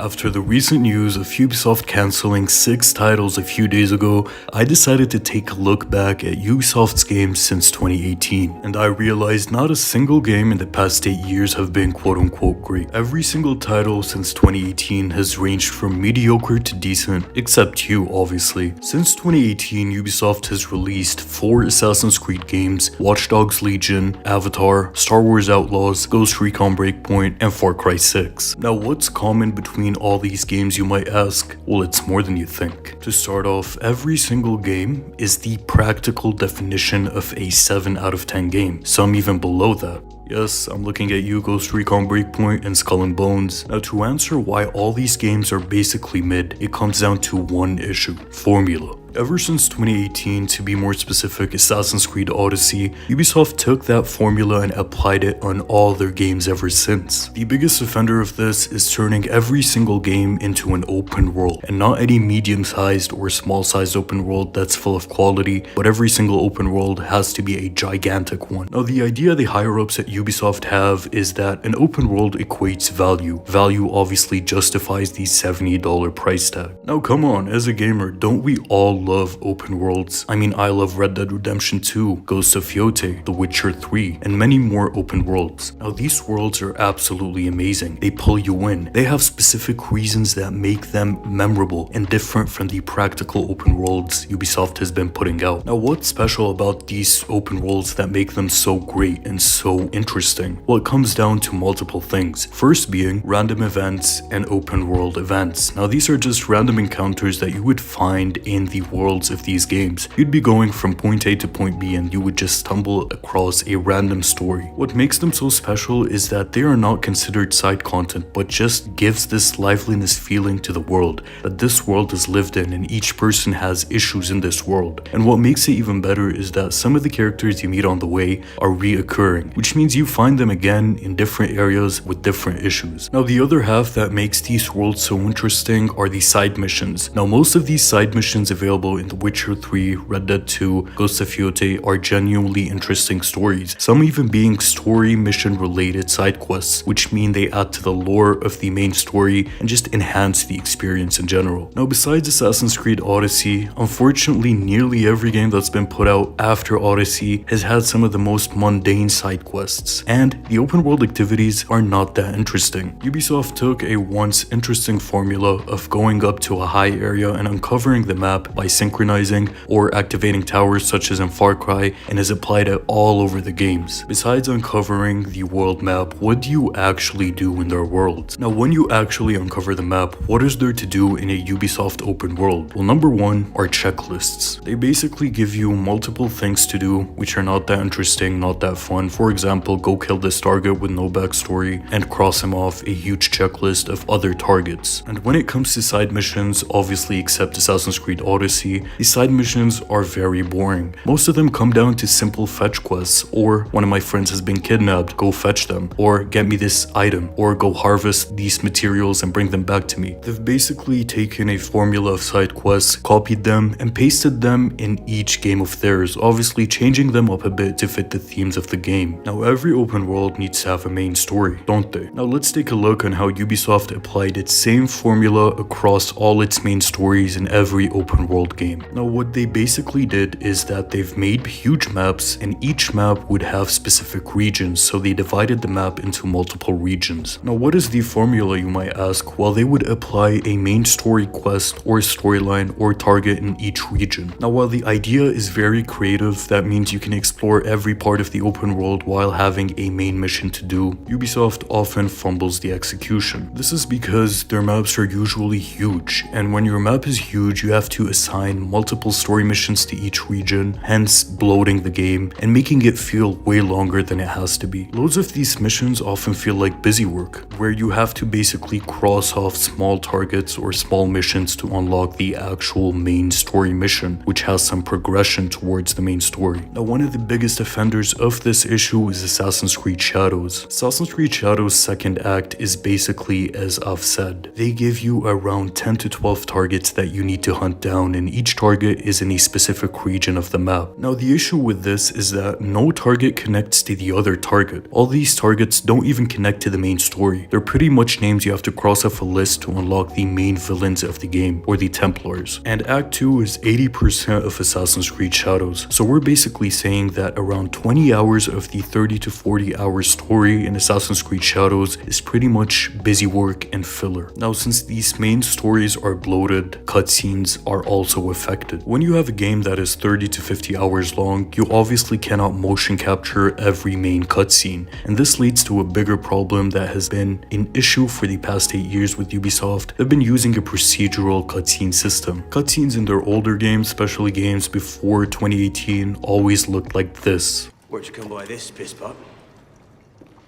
After the recent news of Ubisoft cancelling 6 titles a few days ago, I decided to take a look back at Ubisoft's games since 2018, and I realized not a single game in the past 8 years have been quote-unquote great. Every single title since 2018 has ranged from mediocre to decent, except you obviously. Since 2018, Ubisoft has released 4 Assassin's Creed games, Watch Dogs Legion, Avatar, Star Wars Outlaws, Ghost Recon Breakpoint, and Far Cry 6. Now what's common between all these games, you might ask? Well, it's more than you think. To start off, every single game is the practical definition of a 7 out of 10 game, some even below that. Yes, I'm looking at you, Ghost Recon Breakpoint and Skull and Bones. Now to answer why all these games are basically mid, it comes down to one issue: formula. Ever since 2018, to be more specific, Assassin's Creed Odyssey, Ubisoft took that formula and applied it on all their games ever since. The biggest offender of this is turning every single game into an open world, and not any medium-sized or small-sized open world that's full of quality, but every single open world has to be a gigantic one. Now the idea the higher-ups at Ubisoft have is that an open world equates value. Value obviously justifies the $70 price tag. Now come on, as a gamer, don't we all love open worlds? I mean, I love Red Dead Redemption 2, Ghost of Tsushima, The Witcher 3, and many more open worlds. Now these worlds are absolutely amazing. They pull you in. They have specific reasons that make them memorable and different from the practical open worlds Ubisoft has been putting out. Now what's special about these open worlds that make them so great and so interesting? Well, it comes down to multiple things. First being random events and open world events. Now these are just random encounters that you would find in the worlds of these games. You'd be going from point A to point B and you would just stumble across a random story. What makes them so special is that they are not considered side content, but just gives this liveliness feeling to the world, that this world is lived in and each person has issues in this world. And what makes it even better is that some of the characters you meet on the way are reoccurring, which means you find them again in different areas with different issues. Now the other half that makes these worlds so interesting are the side missions. Now most of these side missions available in The Witcher 3, Red Dead 2, Ghost of Tsushima are genuinely interesting stories, some even being story mission related side quests, which mean they add to the lore of the main story and just enhance the experience in general. Now besides Assassin's Creed Odyssey, unfortunately nearly every game that's been put out after Odyssey has had some of the most mundane side quests, and the open world activities are not that interesting. Ubisoft took a once interesting formula of going up to a high area and uncovering the map by synchronizing or activating towers such as in Far Cry, and has applied it all over the games. Besides uncovering the world map, what do you actually do in their worlds? Now when you actually uncover the map, what is there to do in a Ubisoft open world? Well, number one are checklists. They basically give you multiple things to do which are not that interesting, not that fun. For example, go kill this target with no backstory and cross him off a huge checklist of other targets. And when it comes to side missions, obviously except Assassin's Creed Odyssey, the side missions are very boring. Most of them come down to simple fetch quests, or one of my friends has been kidnapped, go fetch them, or get me this item, or go harvest these materials and bring them back to me. They've basically taken a formula of side quests, copied them, and pasted them in each game of theirs, obviously changing them up a bit to fit the themes of the game. Now every open world needs to have a main story, don't they? Now let's take a look on how Ubisoft applied its same formula across all its main stories in every open world game. Now what they basically did is that they've made huge maps, and each map would have specific regions, so they divided the map into multiple regions. Now what is the formula, you might ask? Well, they would apply a main story quest or storyline or target in each region. Now while the idea is very creative, that means you can explore every part of the open world while having a main mission to do, Ubisoft often fumbles the execution. This is because their maps are usually huge, and when your map is huge, you have to assign multiple story missions to each region, hence bloating the game and making it feel way longer than it has to be. Loads of these missions often feel like busy work, where you have to basically cross off small targets or small missions to unlock the actual main story mission, which has some progression towards the main story. Now one of the biggest offenders of this issue is Assassin's Creed Shadows. Assassin's Creed Shadows' second act is basically as I've said. They give you around 10 to 12 targets that you need to hunt down in and each target is in a specific region of the map. Now the issue with this is that no target connects to the other target. All these targets don't even connect to the main story. They're pretty much names you have to cross off a list to unlock the main villains of the game, or the Templars. And Act 2 is 80% of Assassin's Creed Shadows, so we're basically saying that around 20 hours of the 30 to 40 hour story in Assassin's Creed Shadows is pretty much busy work and filler. Now since these main stories are bloated, cutscenes are also affected. When you have a game that is 30 to 50 hours long, you obviously cannot motion capture every main cutscene, and this leads to a bigger problem that has been an issue for the past 8 years with Ubisoft. They've been using a procedural cutscene system. Cutscenes in their older games, especially games before 2018, always looked like this. Where'd you come by this, piss pot?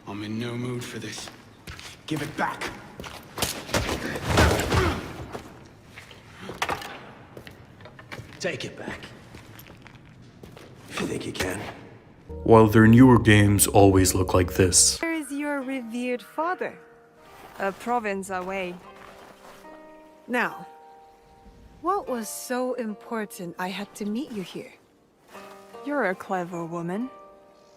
I'm in no mood for this. Give it back. Take it back. If you think you can. While their newer games always look like this. Where is your revered father? A province away. Now, what was so important I had to meet you here? You're a clever woman.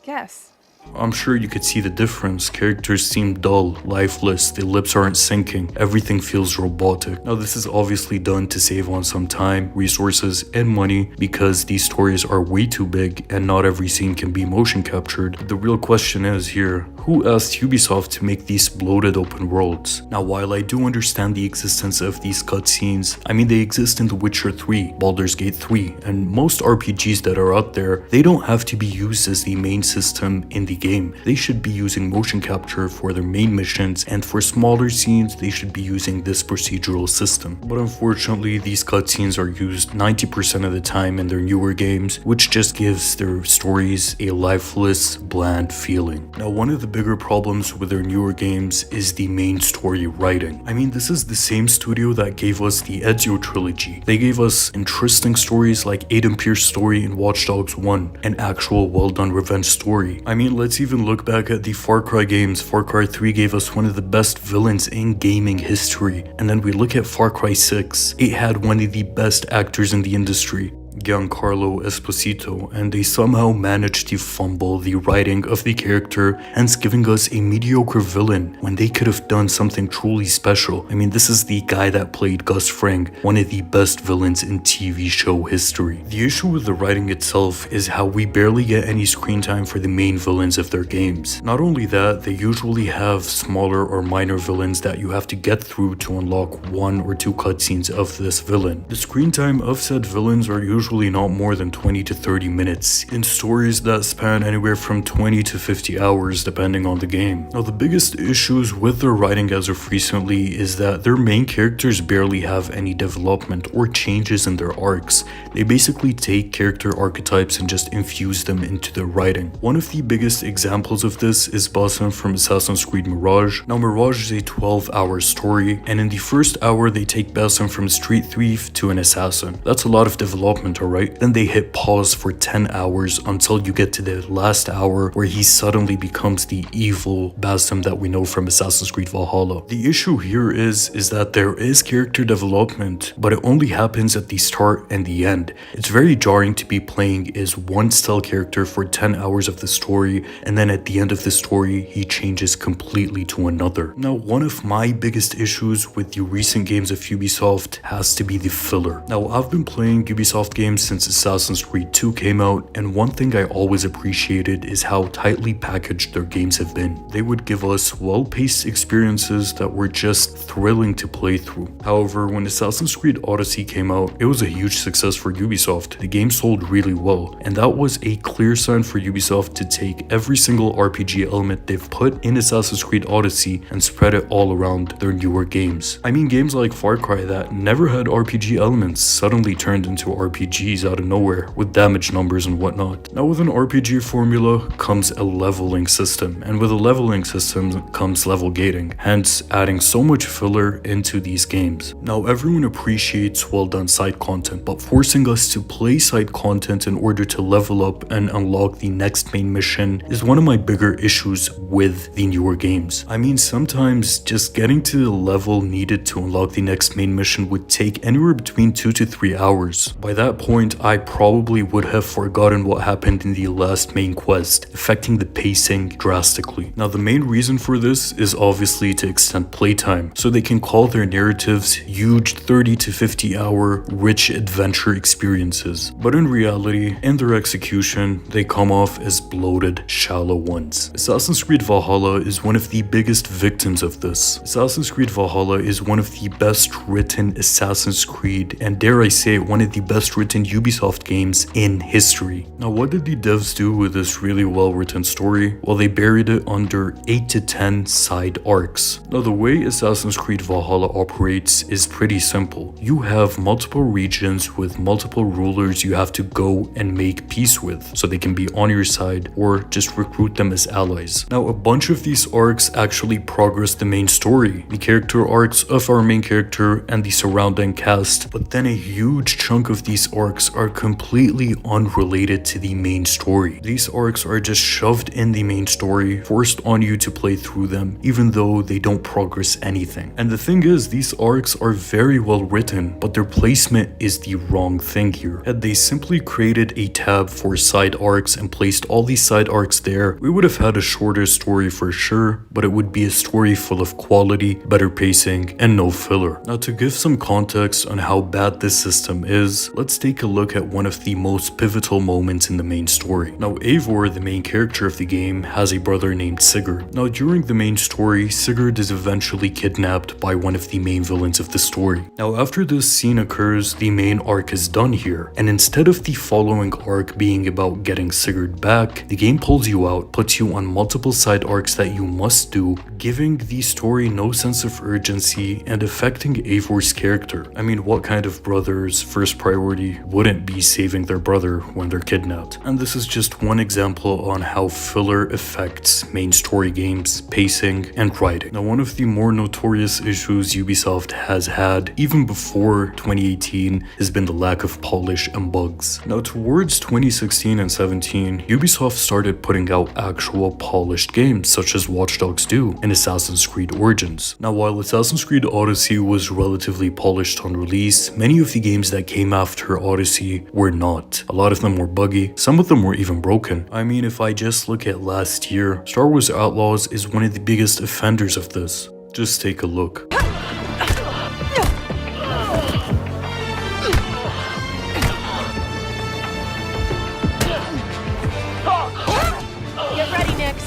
Guess. I'm sure you could see the difference. Characters seem dull, lifeless, their lips aren't syncing, everything feels robotic. Now this is obviously done to save on some time, resources, and money because these stories are way too big and not every scene can be motion captured. The real question is here, who asked Ubisoft to make these bloated open worlds? Now while I do understand the existence of these cutscenes, I mean they exist in The Witcher 3, Baldur's Gate 3, and most RPGs that are out there, they don't have to be used as the main system in the game. They should be using motion capture for their main missions, and for smaller scenes they should be using this procedural system. But unfortunately these cutscenes are used 90% of the time in their newer games, which just gives their stories a lifeless, bland feeling. Now one of the bigger problems with their newer games is the main story writing. I mean this is the same studio that gave us the Ezio trilogy. They gave us interesting stories like Aiden Pierce's story in Watch Dogs 1, an actual well done revenge story. I mean let's even look back at the Far Cry games. Far Cry 3 gave us one of the best villains in gaming history, and then we look at Far Cry 6. It had one of the best actors in the industry, Giancarlo Esposito, and they somehow managed to fumble the writing of the character, hence giving us a mediocre villain when they could have done something truly special. I mean this is the guy that played Gus Fring, one of the best villains in TV show history. The issue with the writing itself is how we barely get any screen time for the main villains of their games. Not only that, they usually have smaller or minor villains that you have to get through to unlock 1 or 2 cutscenes of this villain. The screen time of said villains are usually not more than 20 to 30 minutes, in stories that span anywhere from 20 to 50 hours depending on the game. Now the biggest issues with their writing as of recently is that their main characters barely have any development or changes in their arcs. They basically take character archetypes and just infuse them into their writing. One of the biggest examples of this is Basim from Assassin's Creed Mirage. Now Mirage is a 12-hour story, and in the first hour they take Basim from a street thief to an assassin. That's a lot of development, alright? Then they hit pause for 10 hours until you get to the last hour where he suddenly becomes the evil Basim that we know from Assassin's Creed Valhalla. The issue here is that there is character development, but it only happens at the start and the end. It's very jarring to be playing as one style character for 10 hours of the story, and then at the end of the story he changes completely to another. Now one of my biggest issues with the recent games of Ubisoft has to be the filler. Now I've been playing Ubisoft games since Assassin's Creed 2 came out, and one thing I always appreciated is how tightly packaged their games have been. They would give us well-paced experiences that were just thrilling to play through. However, when Assassin's Creed Odyssey came out, it was a huge success for Ubisoft. The game sold really well, and that was a clear sign for Ubisoft to take every single RPG element they've put in Assassin's Creed Odyssey and spread it all around their newer games. I mean games like Far Cry that never had RPG elements suddenly turned into RPGs. RPGs out of nowhere with damage numbers and whatnot. Now with an RPG formula comes a leveling system, and with a leveling system comes level gating, hence adding so much filler into these games. Now everyone appreciates well done side content, but forcing us to play side content in order to level up and unlock the next main mission is one of my bigger issues with the newer games. I mean, sometimes just getting to the level needed to unlock the next main mission would take anywhere between 2 to 3 hours. By that point, I probably would have forgotten what happened in the last main quest, affecting the pacing drastically. Now the main reason for this is obviously to extend playtime, so they can call their narratives huge 30 to 50 hour rich adventure experiences. But in reality, in their execution, they come off as bloated, shallow ones. Assassin's Creed Valhalla is one of the biggest victims of this. Assassin's Creed Valhalla is one of the best written Assassin's Creed, and dare I say, one of the best written Ubisoft games in history. Now what did the devs do with this really well written story? Well, they buried it under 8 to 10 side arcs. Now the way Assassin's Creed Valhalla operates is pretty simple. You have multiple regions with multiple rulers you have to go and make peace with, so they can be on your side or just recruit them as allies. Now a bunch of these arcs actually progress the main story, the character arcs of our main character and the surrounding cast, but then a huge chunk of these arcs are completely unrelated to the main story. These arcs are just shoved in the main story, forced on you to play through them, even though they don't progress anything. And the thing is, these arcs are very well written, but their placement is the wrong thing here. Had they simply created a tab for side arcs and placed all these side arcs there, we would have had a shorter story for sure, but it would be a story full of quality, better pacing, and no filler. Now to give some context on how bad this system is, let's take a look at one of the most pivotal moments in the main story. Now Eivor, the main character of the game, has a brother named Sigurd. Now during the main story, Sigurd is eventually kidnapped by one of the main villains of the story. Now after this scene occurs, the main arc is done here, and instead of the following arc being about getting Sigurd back, the game pulls you out, puts you on multiple side arcs that you must do, giving the story no sense of urgency and affecting Eivor's character. I mean, what kind of brother's first priority wouldn't be saving their brother when they're kidnapped? And this is just one example on how filler affects main story games, pacing, and writing. Now one of the more notorious issues Ubisoft has had even before 2018 has been the lack of polish and bugs. Now towards 2016 and 17, Ubisoft started putting out actual polished games such as Watch Dogs 2 and Assassin's Creed Origins. Now while Assassin's Creed Odyssey was relatively polished on release, many of the games that came after Odyssey were not. A lot of them were buggy, some of them were even broken. I mean, if I just look at last year, Star Wars Outlaws is one of the biggest offenders of this. Just take a look. Get ready, Nix.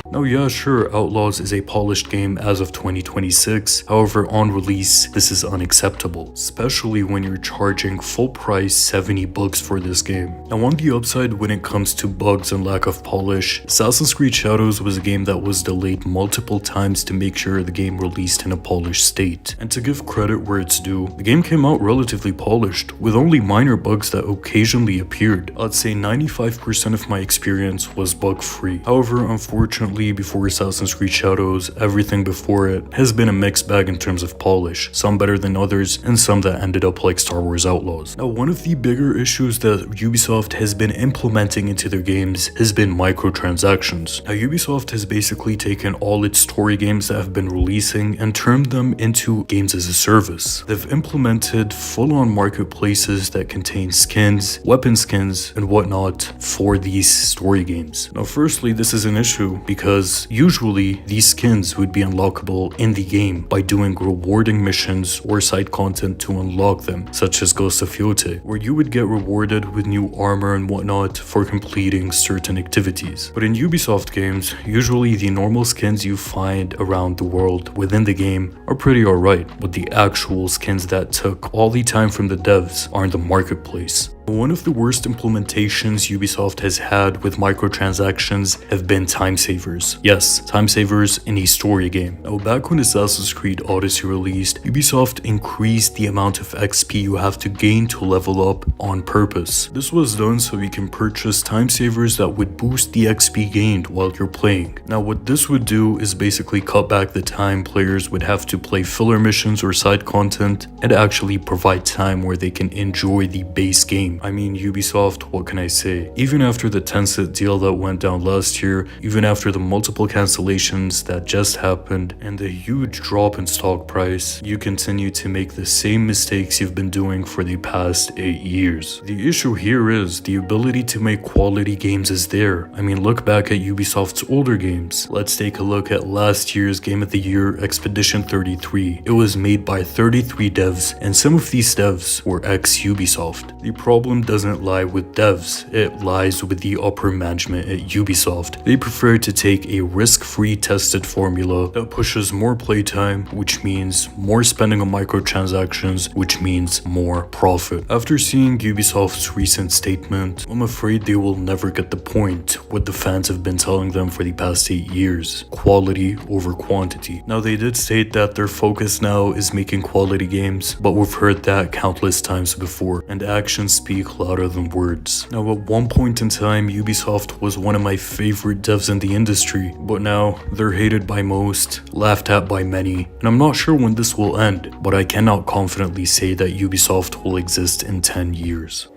Now yeah, sure, Outlaws is a polished game as of 2026, however on release this is unacceptable, especially when you're charging full price $70 for this game. Now on the upside, when it comes to bugs and lack of polish, Assassin's Creed Shadows was a game that was delayed multiple times to make sure the game released in a polished state. And to give credit where it's due, the game came out relatively polished, with only minor bugs that occasionally appeared. I'd say 95% of my experience was bug-free. However, unfortunately, before Assassin's Creed Shadows, everything before it has been a mixed bag in terms of polish, some better than others, and some that ended up like Star Wars Outlaws. Now, one of the bigger issues that Ubisoft has been implementing into their games has been microtransactions. Now, Ubisoft has basically taken all its story games that have been releasing and turned them into games as a service. They've implemented full-on marketplaces that contain skins, weapon skins, and whatnot for these story games. Now, firstly, this is an issue because usually these skins would be unlockable in the game by doing rewarding missions or side content to unlock them, such as Ghost of Yote, where you would get rewarded with new armor and whatnot for completing certain activities. But in Ubisoft games, usually the normal skins you find around the world within the game are pretty alright, but the actual skins that took all the time from the devs are in the marketplace. One of the worst implementations Ubisoft has had with microtransactions have been time savers. Yes, time savers in a story game. Now, back when Assassin's Creed Odyssey released, Ubisoft increased the amount of XP you have to gain to level up on purpose. This was done so you can purchase time savers that would boost the XP gained while you're playing. Now, what this would do is basically cut back the time players would have to play filler missions or side content and actually provide time where they can enjoy the base game. I mean, Ubisoft, what can I say? Even after the Tencent deal that went down last year, even after the multiple cancellations that just happened, and the huge drop in stock price, you continue to make the same mistakes you've been doing for the past 8 years. The issue here is the ability to make quality games is there. I mean, look back at Ubisoft's older games. Let's take a look at last year's Game of the Year, Expedition 33. It was made by 33 devs, and some of these devs were ex-Ubisoft. The problem doesn't lie with devs, it lies with the upper management at Ubisoft. They prefer to take a risk-free tested formula that pushes more playtime, which means more spending on microtransactions, which means more profit. After seeing Ubisoft's recent statement, I'm afraid they will never get the point what the fans have been telling them for the past 8 years. Quality over quantity. Now, they did state that their focus now is making quality games, but we've heard that countless times before, and actions speak louder than words. Now, at one point in time, Ubisoft was one of my favorite devs in the industry, but now they're hated by most, laughed at by many, and I'm not sure when this will end, but I cannot confidently say that Ubisoft will exist in 10 years.